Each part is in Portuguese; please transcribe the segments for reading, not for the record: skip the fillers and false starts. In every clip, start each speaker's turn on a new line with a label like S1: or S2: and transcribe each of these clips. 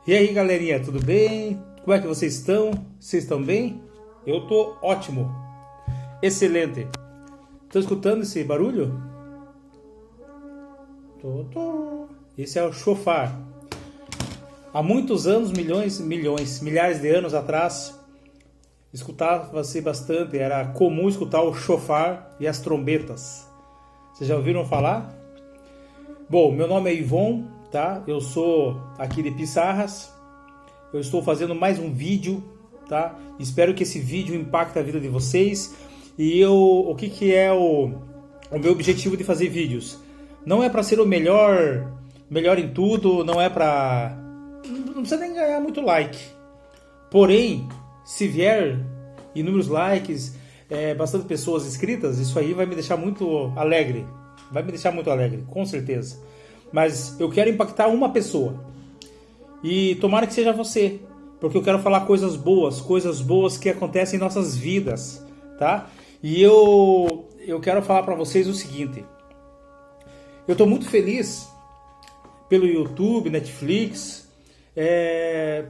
S1: E aí, galerinha, tudo bem? Como é que vocês estão? Vocês estão bem? Eu tô ótimo. Excelente. Estão escutando esse barulho? Esse é o shofar. Há muitos anos, milhares de anos atrás, escutava-se bastante, era comum escutar o shofar e as trombetas. Vocês já ouviram falar? Bom, meu nome é Ivon, tá? Eu sou aqui de Pissarras. Eu estou fazendo mais um vídeo, tá? Espero que esse vídeo impacte a vida de vocês. E o que é o meu objetivo de fazer vídeos? Não é para ser o melhor em tudo, não é para... Não precisa nem ganhar muito like. Porém, se vier inúmeros likes, bastante pessoas inscritas, isso aí vai me deixar muito alegre. Vai me deixar muito alegre, com certeza. Mas eu quero impactar uma pessoa. E tomara que seja você. Porque eu quero falar coisas boas que acontecem em nossas vidas, tá? E eu quero falar para vocês o seguinte. Eu estou muito feliz pelo YouTube, Netflix,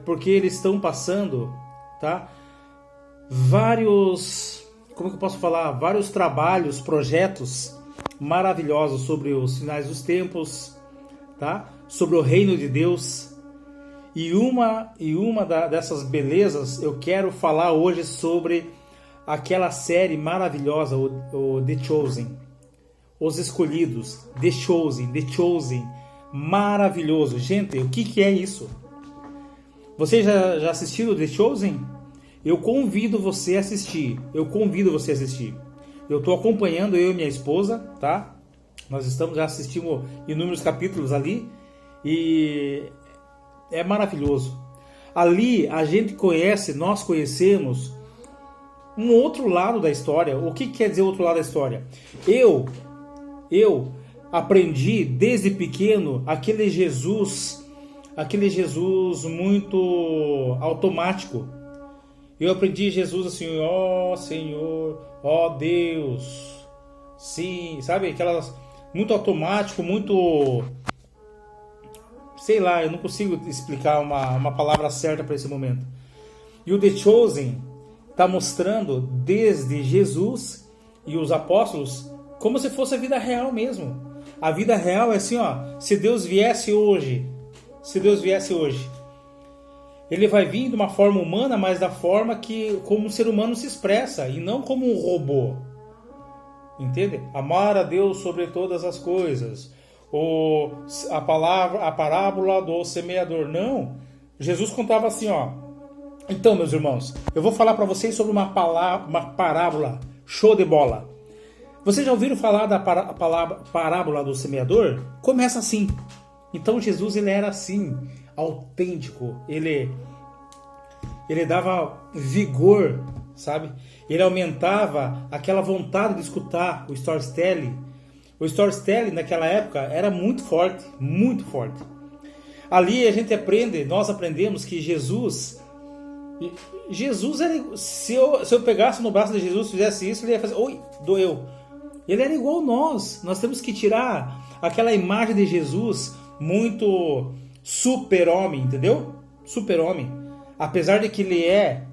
S1: porque eles estão passando, tá? Vários trabalhos, projetos maravilhosos sobre os finais dos tempos, tá? Sobre o reino de Deus. E uma dessas belezas eu quero falar hoje sobre aquela série maravilhosa, o The Chosen, Os Escolhidos, The Chosen, maravilhoso. Gente, o que é isso? Você já assistiu The Chosen? Eu convido você a assistir. Eu estou acompanhando, eu e minha esposa, tá? Nós já assistimos inúmeros capítulos ali e é maravilhoso. Ali nós conhecemos um outro lado da história. O que quer dizer outro lado da história? Eu aprendi desde pequeno aquele Jesus muito automático. Eu aprendi Jesus assim, ó Senhor, ó Deus, sim, sabe? Aquelas muito automático, muito, sei lá, eu não consigo explicar uma palavra certa para esse momento. E o The Chosen está mostrando desde Jesus e os apóstolos como se fosse a vida real mesmo. A vida real é assim, ó, se Deus viesse hoje, ele vai vir de uma forma humana, mas da forma como um ser humano se expressa e não como um robô. Entende? Amar a Deus sobre todas as coisas. A parábola do semeador. Não. Jesus contava assim, ó. Então, meus irmãos, eu vou falar para vocês sobre uma parábola show de bola. Vocês já ouviram falar da parábola do semeador? Começa assim. Então Jesus, ele era assim, autêntico. Ele dava vigor, sabe? Ele aumentava aquela vontade de escutar o storytelling. O storytelling naquela época era muito forte, muito forte. Ali nós aprendemos que Jesus era, se eu pegasse no braço de Jesus, fizesse isso, ele ia fazer, oi, doeu. Ele era igual nós. Nós temos que tirar aquela imagem de Jesus muito super-homem, entendeu? Super-homem. Apesar de que ele é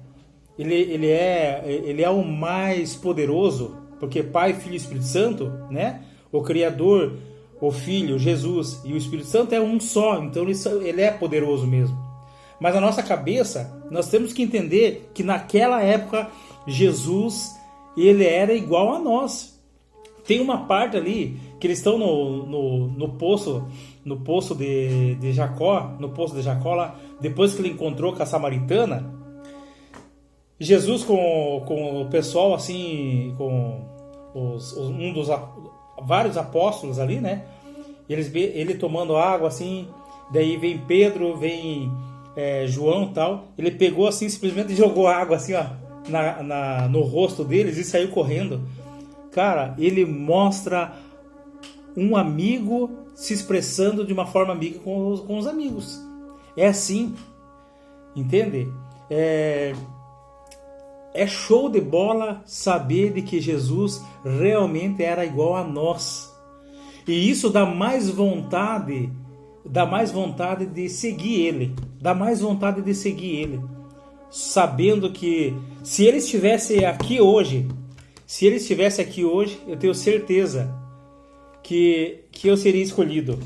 S1: o mais poderoso, porque Pai, Filho e Espírito Santo, né? O Criador, o Filho, Jesus e o Espírito Santo é um só, então ele é poderoso mesmo. Mas na nossa cabeça, nós temos que entender que naquela época, Jesus, ele era igual a nós. Tem uma parte ali que eles estão no poço de Jacó, lá, depois que ele encontrou com a samaritana. Jesus com o pessoal assim, com vários apóstolos ali, né? Ele tomando água assim, daí vem Pedro, vem João e tal. Ele pegou assim, simplesmente jogou água assim, ó, no rosto deles e saiu correndo. Cara, ele mostra um amigo se expressando de uma forma amiga com os amigos. É assim, entende? É show de bola saber de que Jesus realmente era igual a nós. E isso dá mais vontade de seguir ele. dá mais vontade de seguir ele, sabendo que se ele estivesse aqui hoje, eu tenho certeza que eu seria escolhido.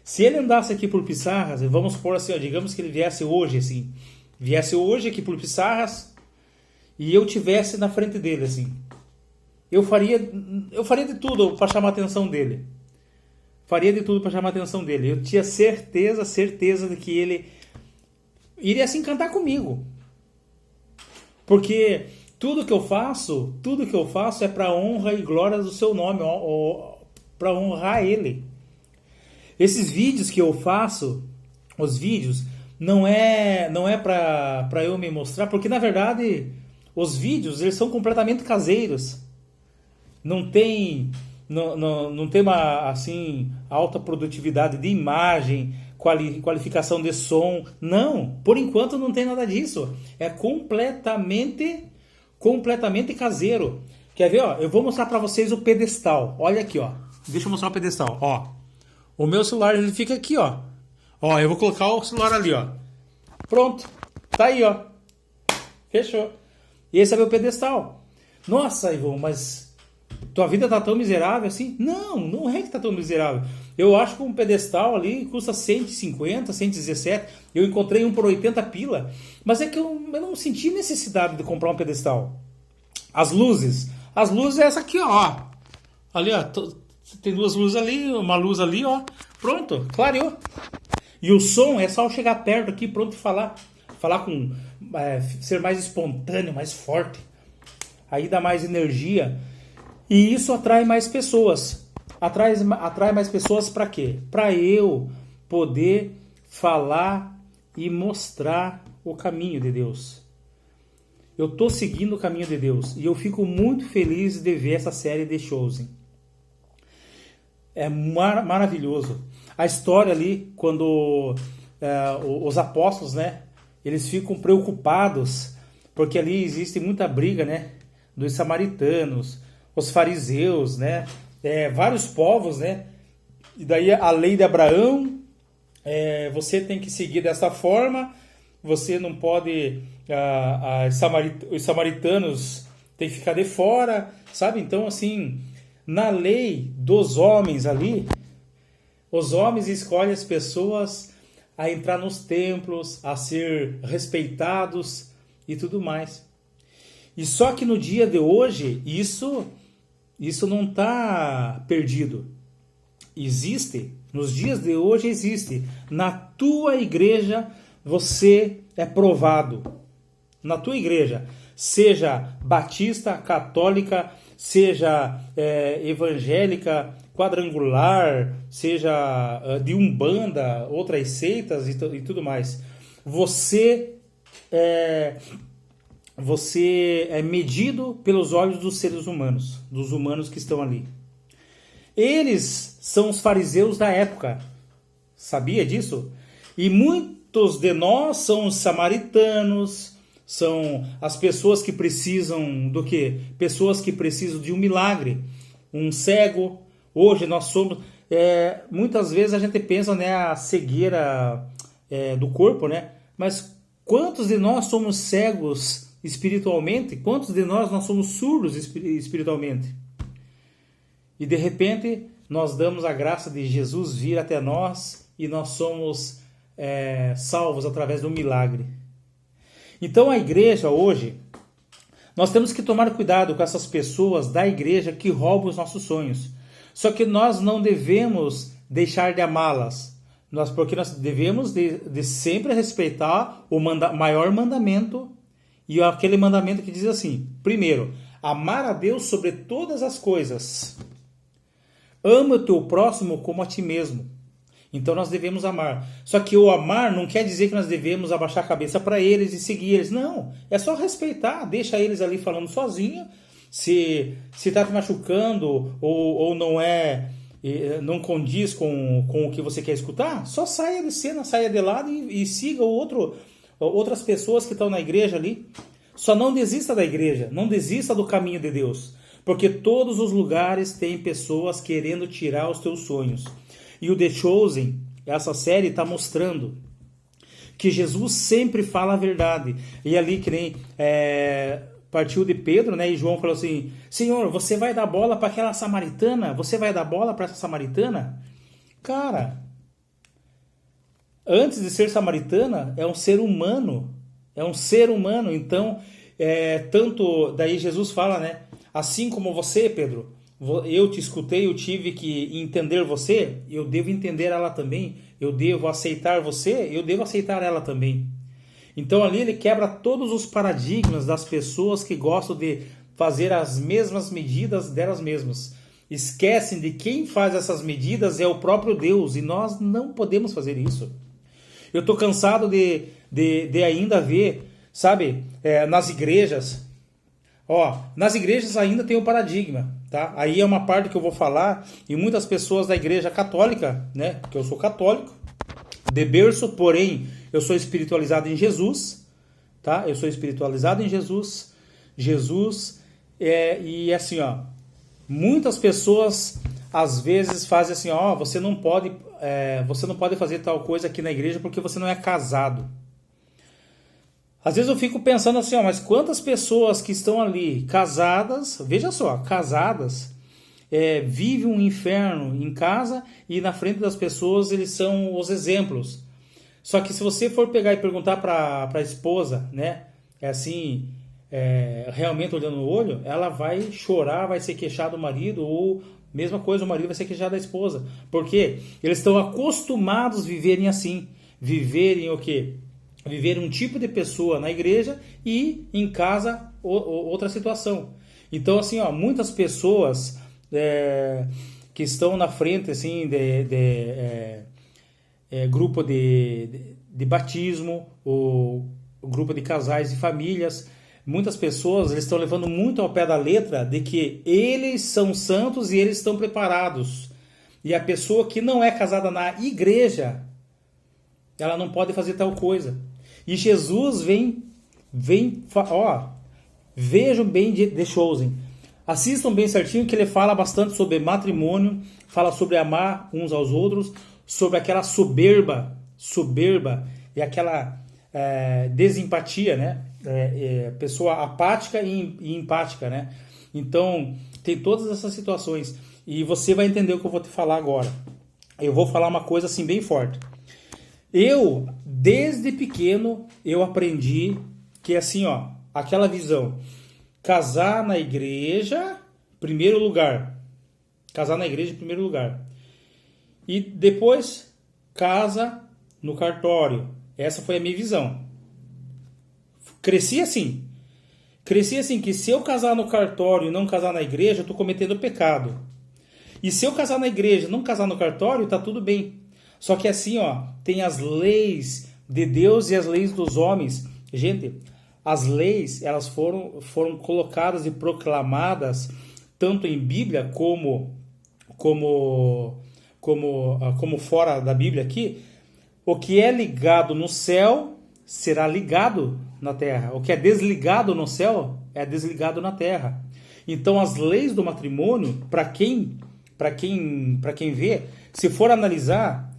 S1: Se ele andasse aqui por Pissarras, vamos supor assim, ó, digamos que ele viesse hoje aqui por Pissarras e eu tivesse na frente dele, assim, eu faria de tudo para chamar a atenção dele. Eu tinha certeza de que ele iria se encantar comigo. Porque tudo que eu faço é para honra e glória do seu nome, para honrar ele. Esses vídeos que eu faço, os vídeos, não é para eu me mostrar, porque na verdade os vídeos eles são completamente caseiros. Não tem uma assim alta produtividade de imagem, qualificação de som. Não, por enquanto não tem nada disso. É completamente caseiro. Quer ver, ó? Eu vou mostrar para vocês o pedestal. Olha aqui, ó. Deixa eu mostrar o pedestal, ó. O meu celular ele fica aqui, ó. Ó, eu vou colocar o celular ali, ó. Pronto. Tá aí, ó. Fechou. Esse é meu pedestal. Nossa, Ivan, mas tua vida tá tão miserável assim? Não é que tá tão miserável. Eu acho que um pedestal ali custa 150, 117. Eu encontrei um por 80 pila. Mas é que eu não senti necessidade de comprar um pedestal. As luzes é essa aqui, ó. Ali, ó. Tem duas luzes ali, uma luz ali, ó. Pronto, clareou. E o som é só eu chegar perto aqui, pronto, e falar com... ser mais espontâneo, mais forte. Aí dá mais energia. E isso atrai mais pessoas. Atrai mais pessoas para quê? Para eu poder falar e mostrar o caminho de Deus. Eu estou seguindo o caminho de Deus. E eu fico muito feliz de ver essa série The Chosen. É maravilhoso. A história ali, quando os apóstolos, né? Eles ficam preocupados. Porque ali existe muita briga, né? Dos samaritanos, os fariseus, né? Vários povos, né? E daí a lei de Abraão, você tem que seguir dessa forma, você não pode, os samaritanos têm que ficar de fora, sabe? Então, assim, na lei dos homens ali, os homens escolhem as pessoas a entrar nos templos, a ser respeitados e tudo mais. E só que no dia de hoje, isso não está perdido. Existe. Nos dias de hoje existe. Na tua igreja você é provado. Na tua igreja. Seja batista, católica, seja evangélica, quadrangular, seja de umbanda, outras seitas e tudo mais. Você é medido pelos olhos dos seres humanos, dos humanos que estão ali. Eles são os fariseus da época. Sabia disso? E muitos de nós são os samaritanos, são as pessoas que precisam do quê? Pessoas que precisam de um milagre. Um cego. Hoje nós somos... muitas vezes a gente pensa, né, a cegueira do corpo, né? Mas quantos de nós somos cegos espiritualmente? Quantos de nós somos surdos espiritualmente? E de repente nós damos a graça de Jesus vir até nós e nós somos salvos através do milagre. Então a igreja hoje, nós temos que tomar cuidado com essas pessoas da igreja que roubam os nossos sonhos. Só que nós não devemos deixar de amá-las, porque nós devemos de sempre respeitar o maior mandamento. E aquele mandamento que diz assim: primeiro, amar a Deus sobre todas as coisas. Ama o teu próximo como a ti mesmo. Então nós devemos amar. Só que o amar não quer dizer que nós devemos abaixar a cabeça para eles e seguir eles. Não, é só respeitar. Deixa eles ali falando sozinho. Se está te machucando ou não condiz com o que você quer escutar, só saia de cena, saia de lado e siga outras pessoas que estão na igreja ali. Só não desista da igreja, não desista do caminho de Deus, porque todos os lugares têm pessoas querendo tirar os teus sonhos. E o The Chosen, essa série está mostrando que Jesus sempre fala a verdade. E ali que nem partiu de Pedro, né? E João falou assim: Senhor, você vai dar bola para aquela samaritana? Você vai dar bola para essa samaritana? Cara, antes de ser samaritana, é um ser humano. É um ser humano. Então, tanto daí Jesus fala, né? Assim como você, Pedro, eu te escutei, eu tive que entender você, eu devo entender ela também. Eu devo aceitar você, eu devo aceitar ela também. Então ali ele quebra todos os paradigmas das pessoas que gostam de fazer as mesmas medidas delas mesmas. Esquecem de quem faz essas medidas é o próprio Deus, e nós não podemos fazer isso. Eu estou cansado de ainda ver, sabe, nas igrejas. Nas igrejas ainda tem um paradigma, tá? Aí é uma parte que eu vou falar, e muitas pessoas da igreja católica, né? Porque eu sou católico, de berço, porém eu sou espiritualizado em Jesus, tá? Eu sou espiritualizado em Jesus. E assim, muitas pessoas às vezes fazem assim, você não pode fazer tal coisa aqui na igreja porque você não é casado. Às vezes eu fico pensando assim, mas quantas pessoas que estão ali casadas, veja só, casadas, vivem um inferno em casa e na frente das pessoas eles são os exemplos. Só que se você for pegar e perguntar para a esposa, né, realmente olhando no olho, ela vai chorar, vai se queixar do marido, ou mesma coisa, o marido vai se queixar da esposa. Porque eles estão acostumados a viverem assim, viverem o quê? Viver um tipo de pessoa na igreja e em casa outra situação. Então, assim, muitas pessoas que estão na frente, assim, grupo de batismo, o grupo de casais e famílias, muitas pessoas eles estão levando muito ao pé da letra de que eles são santos e eles estão preparados. E a pessoa que não é casada na igreja, ela não pode fazer tal coisa. E Jesus vejam bem de Chosen. Assistam bem certinho que ele fala bastante sobre matrimônio, fala sobre amar uns aos outros, sobre aquela soberba e aquela desempatia, né? Pessoa apática e empática, né? Então, tem todas essas situações. E você vai entender o que eu vou te falar agora. Eu vou falar uma coisa assim bem forte. Eu, desde pequeno, eu aprendi que assim, aquela visão, casar na igreja, primeiro lugar. Casar na igreja em primeiro lugar. E depois, casa no cartório. Essa foi a minha visão. Cresci assim, que se eu casar no cartório e não casar na igreja, eu estou cometendo pecado. E se eu casar na igreja e não casar no cartório, tá tudo bem. Só que assim, tem as leis de Deus e as leis dos homens. Gente, as leis, elas foram colocadas e proclamadas tanto em Bíblia como fora da Bíblia aqui. O que é ligado no céu será ligado na terra. O que é desligado no céu é desligado na terra. Então as leis do matrimônio, para quem vê, se for analisar,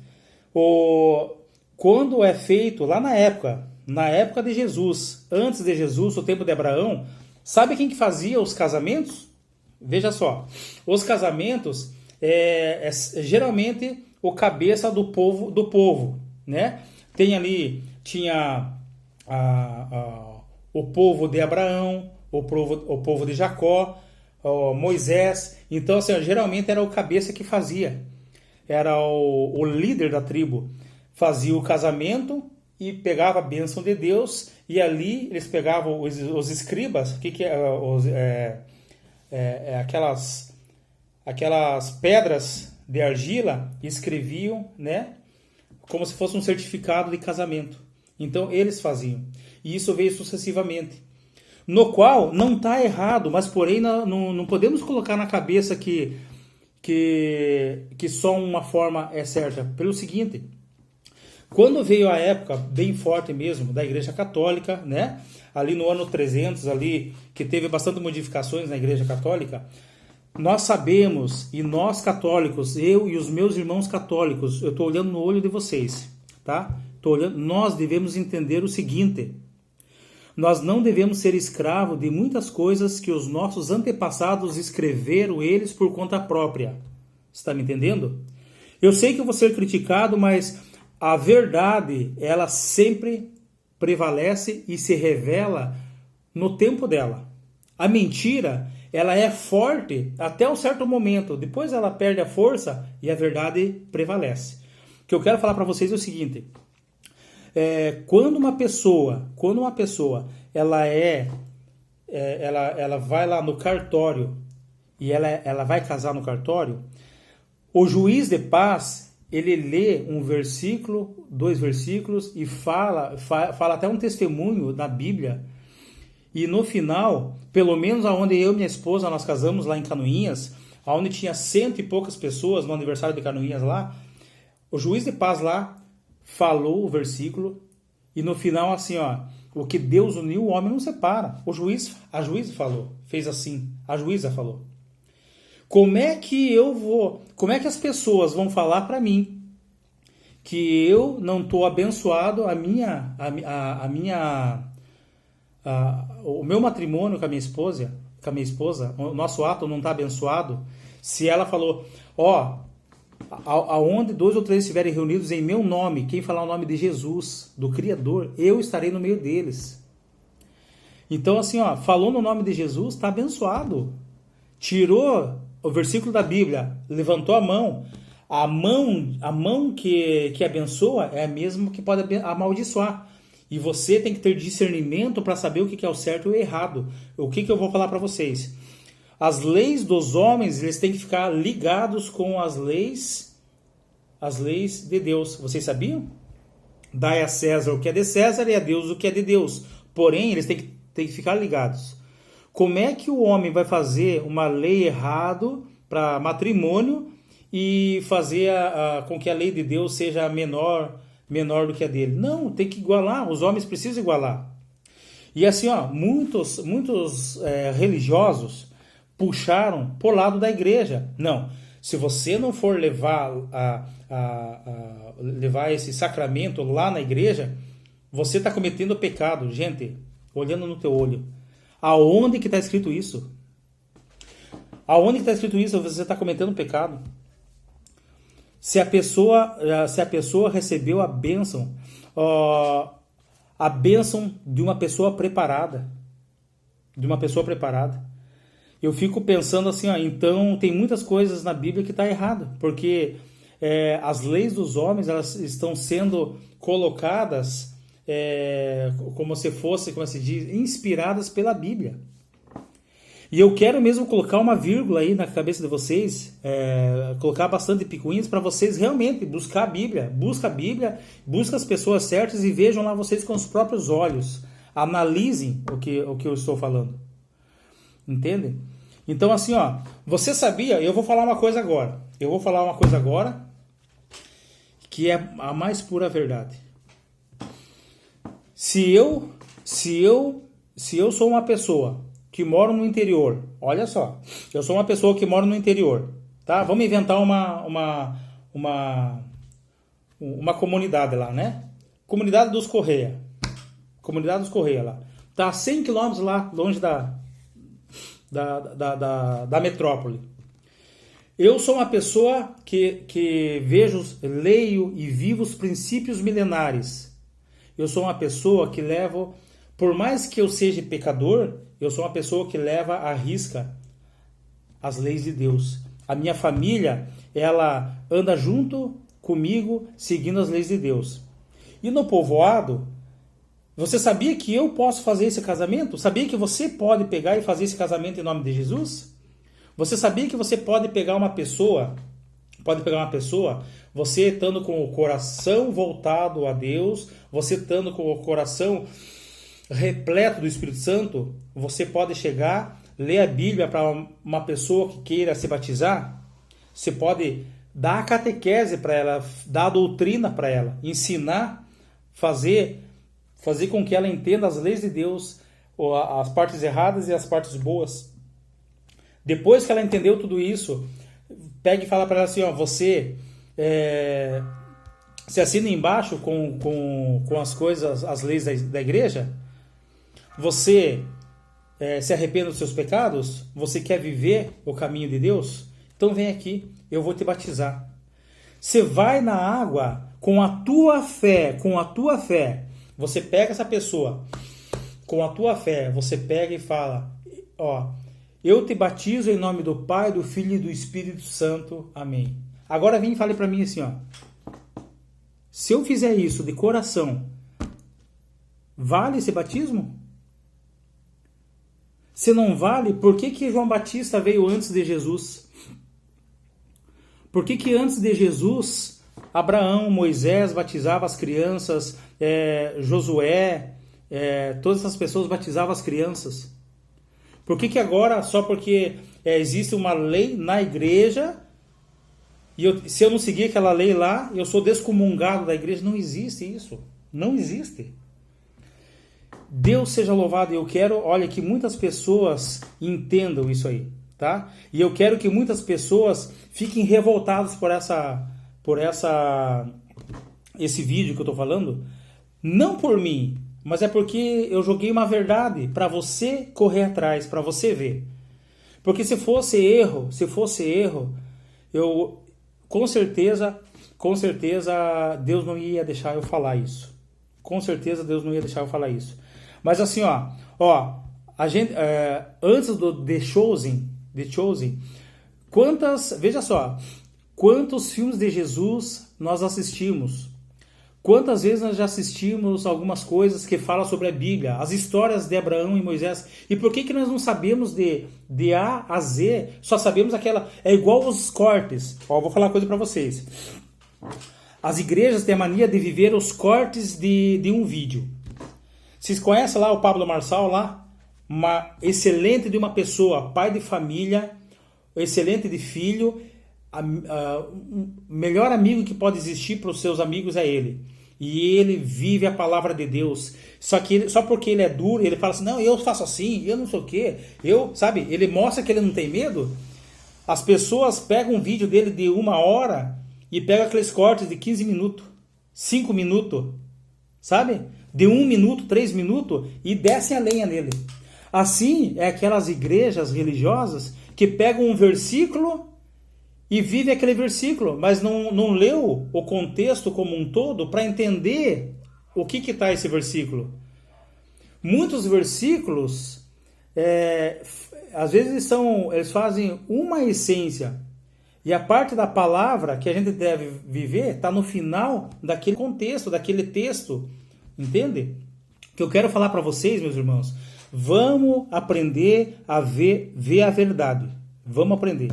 S1: quando é feito lá na época de Jesus, antes de Jesus, o tempo de Abraão, sabe quem que fazia os casamentos? Veja só, os casamentos geralmente o cabeça do povo, né? Tinha o povo de Abraão, o povo de Jacó, Moisés. Então, assim, geralmente era o cabeça que fazia. Era o líder da tribo. Fazia o casamento e pegava a bênção de Deus. E ali eles pegavam os escribas. O que é? Aquelas pedras de argila, e escreviam, né? Como se fosse um certificado de casamento. Então eles faziam. E isso veio sucessivamente. No qual não está errado, mas porém não podemos colocar na cabeça que só uma forma é certa. Pelo seguinte, quando veio a época bem forte mesmo da Igreja Católica, né? Ali no ano 300, ali, que teve bastante modificações na Igreja Católica, nós sabemos, e nós católicos, eu e os meus irmãos católicos, eu estou olhando no olho de vocês, tá? nós devemos entender o seguinte: nós não devemos ser escravos de muitas coisas que os nossos antepassados escreveram eles por conta própria. Está me entendendo? Eu sei que eu vou ser criticado, mas a verdade, ela sempre prevalece e se revela no tempo dela. A mentira, ela é forte até um certo momento, depois ela perde a força e a verdade prevalece. O que eu quero falar para vocês é o seguinte: quando uma pessoa ela vai lá no cartório e ela vai casar no cartório, o juiz de paz, ele lê um versículo, 2 versículos e fala até um testemunho da Bíblia. E no final, pelo menos aonde eu e minha esposa nós casamos lá em Canoinhas, aonde tinha 100 e poucas pessoas no aniversário de Canoinhas lá, o juiz de paz lá falou o versículo e no final assim, ó, o que Deus uniu o homem não separa. A juíza falou, fez assim, a juíza falou. Como é que as pessoas vão falar para mim que eu não estou abençoado, o meu matrimônio com a minha esposa, o nosso ato não está abençoado, se ela falou, aonde 2 ou 3 estiverem reunidos em meu nome, quem falar o nome de Jesus, do Criador, eu estarei no meio deles. Então assim, falou no nome de Jesus, está abençoado. Tirou o versículo da Bíblia, levantou a mão que abençoa é a mesma que pode amaldiçoar. E você tem que ter discernimento para saber o que é o certo e o errado. O que eu vou falar para vocês? As leis dos homens, eles têm que ficar ligados com as leis de Deus. Vocês sabiam? Dai a César o que é de César e a Deus o que é de Deus. Porém, eles têm que ficar ligados. Como é que o homem vai fazer uma lei errado para matrimônio e fazer com que a lei de Deus seja menor do que a dele? Não, tem que igualar. Os homens precisam igualar. E assim, muitos religiosos puxaram por lado da igreja. Não, se você não for levar esse sacramento lá na igreja, você está cometendo pecado. Gente, olhando no teu olho, aonde que está escrito isso? Aonde que está escrito isso? Você está cometendo pecado. Se a pessoa recebeu a bênção de uma pessoa preparada, eu fico pensando assim, então tem muitas coisas na Bíblia que está errado, porque as leis dos homens, elas estão sendo colocadas como se diz, inspiradas pela Bíblia. E eu quero mesmo colocar uma vírgula aí na cabeça de vocês, colocar bastante picuinhas para vocês realmente buscar a Bíblia. Busca a Bíblia, busca as pessoas certas e vejam lá vocês com os próprios olhos. Analisem o que eu estou falando. Entende? Então assim, você sabia, eu vou falar uma coisa agora. Que é a mais pura verdade. Se eu sou uma pessoa que moro no interior, olha só, eu sou uma pessoa que mora no interior, tá? Vamos inventar uma comunidade lá, né? Comunidade dos Correia lá. Tá a 100 km lá, longe da metrópole. Eu sou uma pessoa que leio e vivo os princípios milenares. Eu sou uma pessoa que levo, por mais que eu seja pecador, eu sou uma pessoa que leva à risca as leis de Deus. A minha família, ela anda junto comigo, seguindo as leis de Deus. E no povoado, você sabia que eu posso fazer esse casamento? Sabia que você pode pegar e fazer esse casamento em nome de Jesus? Você sabia que você pode pegar uma pessoa, você estando com o coração voltado a Deus, você estando com o coração repleto do Espírito Santo, você pode chegar, ler a Bíblia para uma pessoa que queira se batizar, você pode dar a catequese para ela, dar a doutrina para ela, ensinar, fazer com que ela entenda as leis de Deus, as partes erradas e as partes boas. Depois que ela entendeu tudo isso, pega e fala para ela assim, você Você assina embaixo com as coisas, as leis da igreja? Você se arrepende dos seus pecados? Você quer viver o caminho de Deus? Então vem aqui, eu vou te batizar. Você vai na água com a tua fé, Você pega essa pessoa, com a tua fé, você pega e fala, ó, eu te batizo em nome do Pai, do Filho e do Espírito Santo. Amém. Agora vem e fale para mim assim, ó. Se eu fizer isso de coração, vale esse batismo? Se não vale, por que João Batista veio antes de Jesus? Por que antes de Jesus, Abraão, Moisés batizava as crianças, Josué, todas essas pessoas batizavam as crianças? Por que agora, só porque existe uma lei na igreja, e se eu não seguir aquela lei lá, eu sou descomungado da igreja? Não existe isso. Não existe. Deus seja louvado. Eu quero, olha, que muitas pessoas entendam isso aí, tá? E eu quero que muitas pessoas fiquem revoltadas por esse vídeo que eu tô falando. Não por mim, mas é porque eu joguei uma verdade para você correr atrás, para você ver. Porque se fosse erro, eu com certeza Deus não ia deixar eu falar isso. Com certeza Deus não ia deixar eu falar isso. Mas assim, ó, a gente antes do The Chosen, veja só, quantos filmes de Jesus nós assistimos? Quantas vezes nós já assistimos algumas coisas que falam sobre a Bíblia, as histórias de Abraão e Moisés? E por que nós não sabemos de A a Z, só sabemos aquela... É igual os cortes. Ó, vou falar uma coisa para vocês. As igrejas têm a mania de viver os cortes de um vídeo. Vocês conhecem lá o Pablo Marçal lá? Excelente de uma pessoa, pai de família, excelente de filho, o melhor amigo que pode existir para os seus amigos é ele. E ele vive a palavra de Deus. Só porque ele é duro, ele fala assim, não, eu faço assim, eu não sei o quê. Sabe, ele mostra que ele não tem medo. As pessoas pegam um vídeo dele de 1 hora e pegam aqueles cortes de 15 minutos, 5 minutos, sabe? De 1 minuto, 3 minutos e descem a lenha nele. Assim é aquelas igrejas religiosas que pegam um versículo e vive aquele versículo, mas não leu o contexto como um todo para entender o que está esse versículo. Muitos versículos, às vezes eles fazem uma essência, e a parte da palavra que a gente deve viver está no final daquele contexto, daquele texto, entende? O que eu quero falar para vocês, meus irmãos, vamos aprender a ver a verdade. Vamos aprender.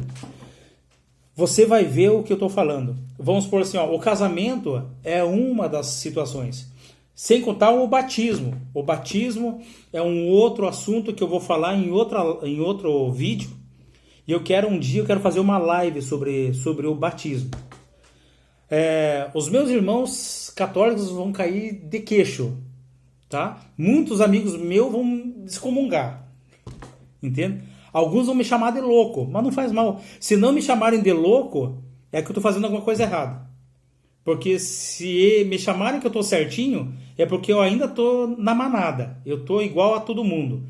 S1: Você vai ver o que eu estou falando. Vamos supor assim, o casamento é uma das situações. Sem contar o batismo. O batismo é um outro assunto que eu vou falar em outro vídeo. E um dia eu quero fazer uma live sobre o batismo. Os meus irmãos católicos vão cair de queixo. Tá? Muitos amigos meus vão descomungar. Entende? Alguns vão me chamar de louco, mas não faz mal. Se não me chamarem de louco, é que eu estou fazendo alguma coisa errada. Porque se me chamarem que eu estou certinho, é porque eu ainda estou na manada. Eu estou igual a todo mundo.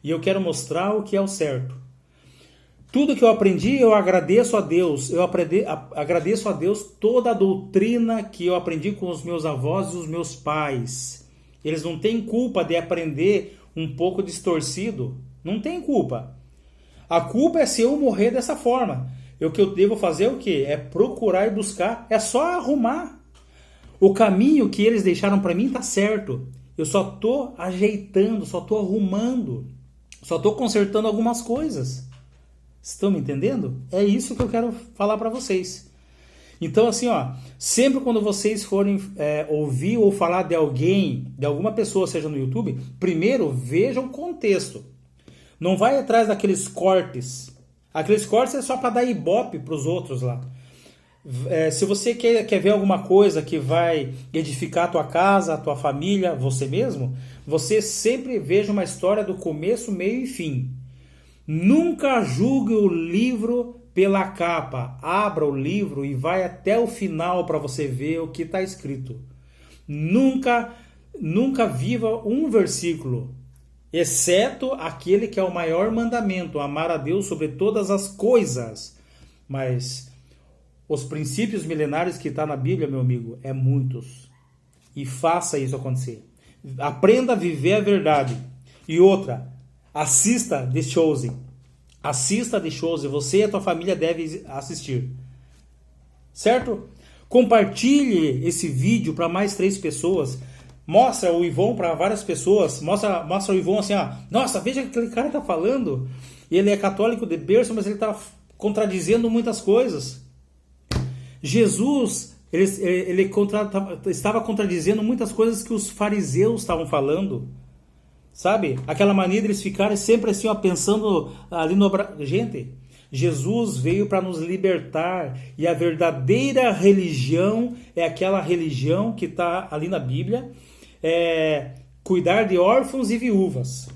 S1: E eu quero mostrar o que é o certo. Tudo que eu aprendi, eu agradeço a Deus. Agradeço a Deus toda a doutrina que eu aprendi com os meus avós e os meus pais. Eles não têm culpa de aprender um pouco distorcido. Não tem culpa. A culpa é se eu morrer dessa forma. O que eu devo fazer é o quê? É procurar e buscar. É só arrumar. O caminho que eles deixaram para mim está certo. Eu só estou ajeitando, só estou arrumando. Só estou consertando algumas coisas. Estão me entendendo? É isso que eu quero falar para vocês. Então assim, sempre quando vocês forem ouvir ou falar de alguém, de alguma pessoa, seja no YouTube, primeiro vejam o contexto. Não vai atrás daqueles cortes. Aqueles cortes é só para dar ibope para os outros lá. Se você quer ver alguma coisa que vai edificar a tua casa, a tua família, você mesmo, você sempre veja uma história do começo, meio e fim. Nunca julgue o livro pela capa, abra o livro e vai até o final para você ver o que está escrito. Nunca viva um versículo, exceto aquele que é o maior mandamento, amar a Deus sobre todas as coisas. Mas os princípios milenares que está na Bíblia, meu amigo, é muitos. E faça isso acontecer. Aprenda a viver a verdade. E outra, assista The Chosen. Assista The Chosen. Você e a tua família devem assistir. Certo? Compartilhe esse vídeo para mais 3 pessoas. Mostra o Ivon para várias pessoas. Mostra o Ivon assim, ó. Nossa, veja o que aquele cara está falando. Ele é católico de berço, mas ele está contradizendo muitas coisas. Jesus, ele estava contradizendo muitas coisas que os fariseus estavam falando. Sabe? Aquela mania deles ficarem sempre assim, ó, pensando ali no... Gente, Jesus veio para nos libertar. E a verdadeira religião é aquela religião que está ali na Bíblia. Cuidar de órfãos e viúvas.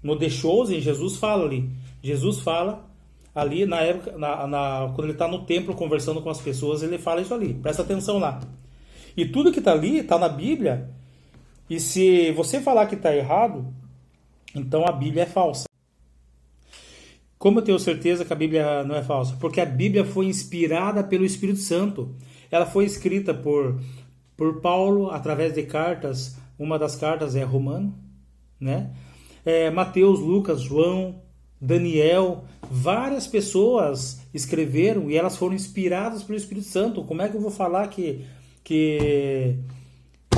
S1: No The Chosen, Jesus fala ali. Jesus fala ali na época, quando ele está no templo conversando com as pessoas, ele fala isso ali. Presta atenção lá. E tudo que está ali está na Bíblia. E se você falar que está errado, então a Bíblia é falsa. Como eu tenho certeza que a Bíblia não é falsa? Porque a Bíblia foi inspirada pelo Espírito Santo. Ela foi escrita por Paulo através de cartas. Uma das cartas é Romano, né? Mateus, Lucas, João, Daniel, várias pessoas escreveram e elas foram inspiradas pelo Espírito Santo. Como é que eu vou falar que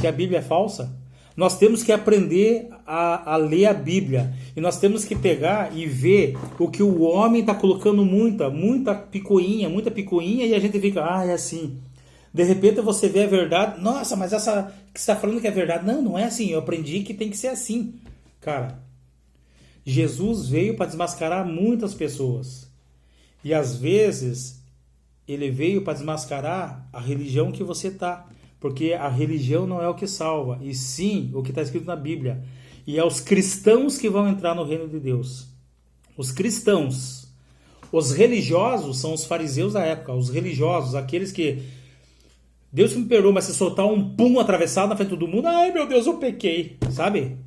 S1: a Bíblia é falsa? Nós temos que aprender a ler a Bíblia. E nós temos que pegar e ver o que o homem está colocando muita picuinha, e a gente fica, é assim. De repente você vê a verdade, nossa, mas essa que você está falando que é verdade. Não é assim, eu aprendi que tem que ser assim. Cara, Jesus veio para desmascarar muitas pessoas. E às vezes ele veio para desmascarar a religião que você está. Porque a religião não é o que salva, e sim o que está escrito na Bíblia. E é os cristãos que vão entrar no reino de Deus. Os cristãos. Os religiosos são os fariseus da época. Os religiosos, aqueles que... Deus me perdoa, mas se soltar um pum atravessado na frente de todo mundo, ai meu Deus, eu pequei. Sabe?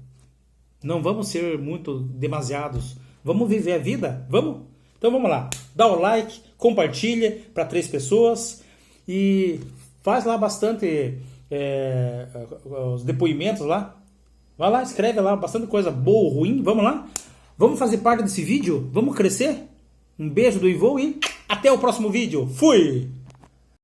S1: Não vamos ser muito demasiados. Vamos viver a vida? Vamos? Então vamos lá. Dá o like, compartilha para 3 pessoas e... faz lá bastante os depoimentos lá. Vai lá, escreve lá bastante coisa boa ou ruim. Vamos lá? Vamos fazer parte desse vídeo? Vamos crescer? Um beijo do Ivon e até o próximo vídeo. Fui!